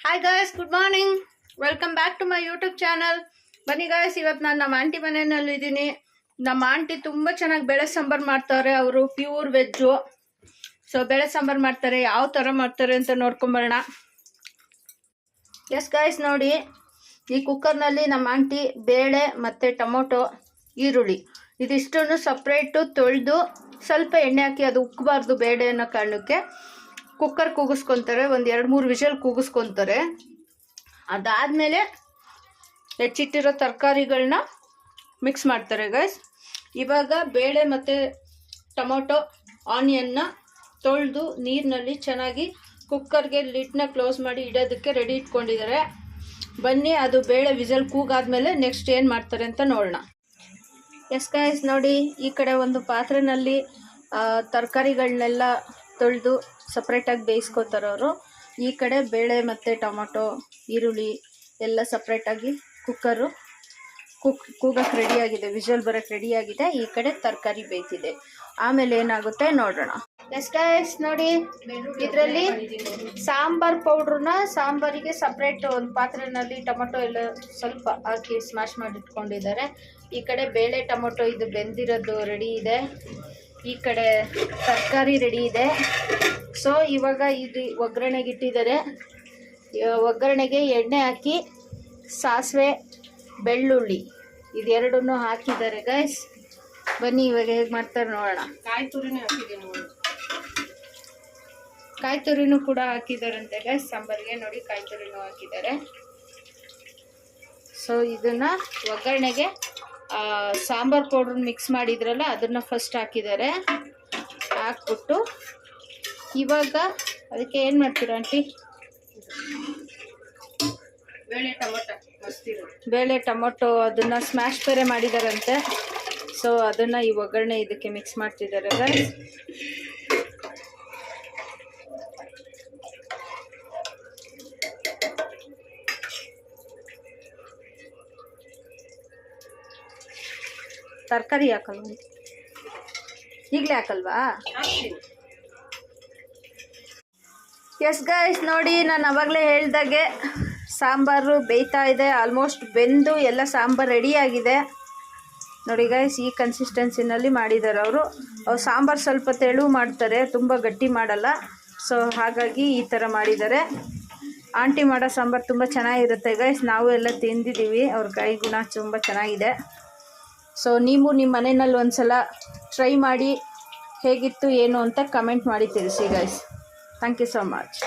Hi guys, good morning. Welcome back to my YouTube channel. ಬನ್ನಿ guys, ಇವತ್ತು ನಾನು ನಮ್ಮ ಆಂಟಿ ಮನೆಯಲ್ಲಿ ಇದ್ದೀನಿ. ನಮ್ಮ ಆಂಟಿ ತುಂಬ ಚೆನ್ನಾಗಿ ಬೇಳೆ ಸಾಂಬಾರು ಮಾಡ್ತಾರೆ. ಅವರು ಪ್ಯೂರ್ ವೆಜ್ಜು. ಸೊ ಬೇಳೆ ಸಾಂಬಾರು ಮಾಡ್ತಾರೆ. ಯಾವ ಥರ ಮಾಡ್ತಾರೆ ಅಂತ ನೋಡ್ಕೊಂಬರೋಣ. ಎಸ್ ಗಾಯ್ಸ್, ನೋಡಿ, ಈ ಕುಕ್ಕರ್ನಲ್ಲಿ ನಮ್ಮ ಆಂಟಿ ಬೇಳೆ ಮತ್ತು ಟೊಮೊಟೊ, ಈರುಳ್ಳಿ ಇದಿಷ್ಟನ್ನು ಸಪ್ರೇಟು ತೊಳೆದು ಸ್ವಲ್ಪ ಎಣ್ಣೆ ಹಾಕಿ, ಅದು ಉಕ್ಕಬಾರ್ದು ಬೇಳೆ ಅನ್ನೋ ಕಾರಣಕ್ಕೆ ಕುಕ್ಕರ್ ಕೂಗಿಸ್ಕೊತಾರೆ. ಒಂದು 2-3 ವಿಷಲ್ ಕೂಗಿಸ್ಕೊತಾರೆ. ಅದಾದಮೇಲೆ ಹೆಚ್ಚಿಟ್ಟಿರೋ ತರಕಾರಿಗಳನ್ನ ಮಿಕ್ಸ್ ಮಾಡ್ತಾರೆ ಗೈಸ್. ಇವಾಗ ಬೇಳೆ ಮತ್ತು ಟೊಮೊಟೊ ಆನಿಯನ್ನ ತೊಳೆದು ನೀರಿನಲ್ಲಿ ಚೆನ್ನಾಗಿ ಕುಕ್ಕರ್ಗೆ ಲಿಡ್ನ ಕ್ಲೋಸ್ ಮಾಡಿ ಇಡೋದಕ್ಕೆ ರೆಡಿ ಇಟ್ಕೊಂಡಿದ್ದಾರೆ. ಬನ್ನಿ, ಅದು ಬೇಳೆ ವಿಷಲ್ ಕೂಗಾದ್ಮೇಲೆ ನೆಕ್ಸ್ಟ್ ಏನು ಮಾಡ್ತಾರೆ ಅಂತ ನೋಡೋಣ. ಎಸ್ ಗೈಸ್, ನೋಡಿ, ಈ ಕಡೆ ಒಂದು ಪಾತ್ರೆಯಲ್ಲಿ ತರಕಾರಿಗಳನ್ನೆಲ್ಲ ತೊಳೆದು ಸಪ್ರೇಟಾಗಿ ಬೇಯಿಸ್ಕೊತಾರೆ ಅವರು. ಈ ಕಡೆ ಬೇಳೆ ಮತ್ತು ಟೊಮೊಟೊ, ಈರುಳ್ಳಿ ಎಲ್ಲ ಸಪ್ರೇಟಾಗಿ ಕುಕ್ಕರು ಕೂಗಕ್ಕೆ ರೆಡಿಯಾಗಿದೆ, ವಿಷಲ್ ಬರೋಕ್ಕೆ ರೆಡಿಯಾಗಿದೆ. ಈ ಕಡೆ ತರಕಾರಿ ಬೇಯ್ತಿದೆ. ಆಮೇಲೆ ಏನಾಗುತ್ತೆ ನೋಡೋಣ. ಎಸ್ ಗೈಸ್, ನೋಡಿ, ಇದರಲ್ಲಿ ಸಾಂಬಾರ್ ಪೌಡ್ರನ್ನ ಸಾಂಬಾರಿಗೆ ಸಪ್ರೇಟ್ ಒಂದು ಪಾತ್ರೆಯಲ್ಲಿ ಟೊಮೊಟೊ ಎಲ್ಲ ಸ್ವಲ್ಪ ಹಾಕಿ ಸ್ಮ್ಯಾಶ್ ಮಾಡಿ ಇಟ್ಕೊಂಡಿದ್ದಾರೆ. ಈ ಕಡೆ ಬೇಳೆ ಟೊಮೊಟೊ ಇದು ಬೆಂದಿರೋದು ರೆಡಿ ಇದೆ. ಈ ಕಡೆ ತರಕಾರಿ ರೆಡಿ ಇದೆ. ಸೊ ಇವಾಗ ಇದು ಒಗ್ಗರಣೆಗೆ ಇಟ್ಟಿದ್ದಾರೆ. ಒಗ್ಗರಣೆಗೆ ಎಣ್ಣೆ ಹಾಕಿ ಸಾಸಿವೆ, ಬೆಳ್ಳುಳ್ಳಿ ಇದೆರಡನ್ನೂ ಹಾಕಿದ್ದಾರೆ ಗೈಸ್. ಬನ್ನಿ ಇವಾಗ ಹೇಗೆ ಮಾಡ್ತಾರೆ ನೋಡೋಣ. ಕಾಯಿ ತುರಿನೂ ಕೂಡ ಹಾಕಿದಾರಂತೆ ಗೈಸ್ ಸಾಂಬಾರಿಗೆ. ನೋಡಿ, ಕಾಯಿ ತುರಿನೂ ಹಾಕಿದ್ದಾರೆ. ಸೊ ಇದನ್ನು ಒಗ್ಗರಣೆಗೆ ಸಾಂಬಾರ್ ಪೌಡ್ರ್ ಮಿಕ್ಸ್ ಮಾಡಿದ್ರಲ್ಲ ಅದನ್ನು ಫಸ್ಟ್ ಹಾಕಿದ್ದಾರೆ. ಹಾಕ್ಬಿಟ್ಟು ಇವಾಗ ಅದಕ್ಕೆ ಏನು ಮಾಡ್ತೀರಾ ಆಂಟಿ? ಬೇಳೆ ಟೊಮೊಟೊ ಅದನ್ನು ಸ್ಮ್ಯಾಶ್ ಬೇರೆ ಮಾಡಿದಾರಂತೆ. ಸೊ ಅದನ್ನು ಈ ಒಗ್ಗರಣೆ ಇದಕ್ಕೆ ಮಿಕ್ಸ್ ಮಾಡ್ತಿದ್ದಾರೆ ಗೈಸ್. ತರಕಾರಿ ಹಾಕಲ್ವ? ಈಗಲೇ ಹಾಕಲ್ವಾ? ಎಸ್ ಗೈಸ್, ನೋಡಿ, ನಾನು ಅವಾಗಲೇ ಹೇಳ್ದಾಗೆ ಸಾಂಬಾರು ಬೇಯ್ತಾ ಇದೆ. ಆಲ್ಮೋಸ್ಟ್ ಬೆಂದು ಎಲ್ಲ ಸಾಂಬಾರು ರೆಡಿಯಾಗಿದೆ. ನೋಡಿ ಗೈಸ್, ಈ ಕನ್ಸಿಸ್ಟೆನ್ಸಿನಲ್ಲಿ ಮಾಡಿದ್ದಾರೆ ಅವರು. ಸಾಂಬಾರು ಸ್ವಲ್ಪ ತೆಳು ಮಾಡ್ತಾರೆ, ತುಂಬ ಗಟ್ಟಿ ಮಾಡಲ್ಲ. ಸೊ ಹಾಗಾಗಿ ಈ ಥರ ಮಾಡಿದ್ದಾರೆ. ಆಂಟಿ ಮಾಡೋ ಸಾಂಬಾರು ತುಂಬ ಚೆನ್ನಾಗಿರುತ್ತೆ ಗೈಸ್. ನಾವು ಎಲ್ಲ ತಿಂದಿದ್ದೀವಿ. ಅವ್ರ ಕೈ ಗುಣ ತುಂಬ ಚೆನ್ನಾಗಿದೆ. ಸೊ ನೀವು ನಿಮ್ಮ ಮನೆಯಲ್ಲಿ ಒಂದು ಸಲ ಟ್ರೈ ಮಾಡಿ ಹೇಗಿತ್ತು ಏನು ಅಂತ ಕಮೆಂಟ್ ಮಾಡಿ ತಿಳಿಸಿ guys. Thank you so much.